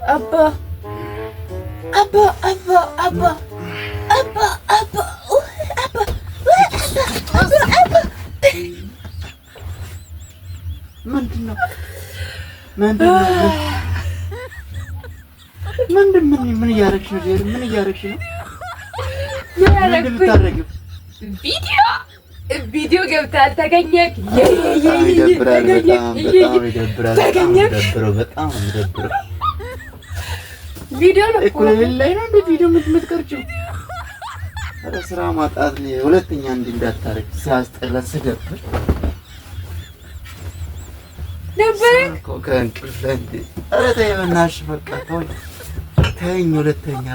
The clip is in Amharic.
أبا أبا أبا أبا أبا أبا أبا أبا ምን እያደረግሽ ነው? ምን እያደረግሽ ነው? ቪዲዮ ገብተሃል ተገኘህ? ይደብራል። በጣም ይደብራል። በጣም ይደብራል። ቪዲዮ ነው እኮ ላይ ነው እንደ ቪዲዮ የምትቀርጪው። ኧረ ስራ ማጣት ሁለተኛ እንዲህ እንዳታረግ። ሲያስጠላ ስደብር ነበር እኮ ከእንቅልፍ ላይ እንደ ኧረ ተይ በእናትሽ በቃ ተወኝ። ተይኝ ሁለተኛ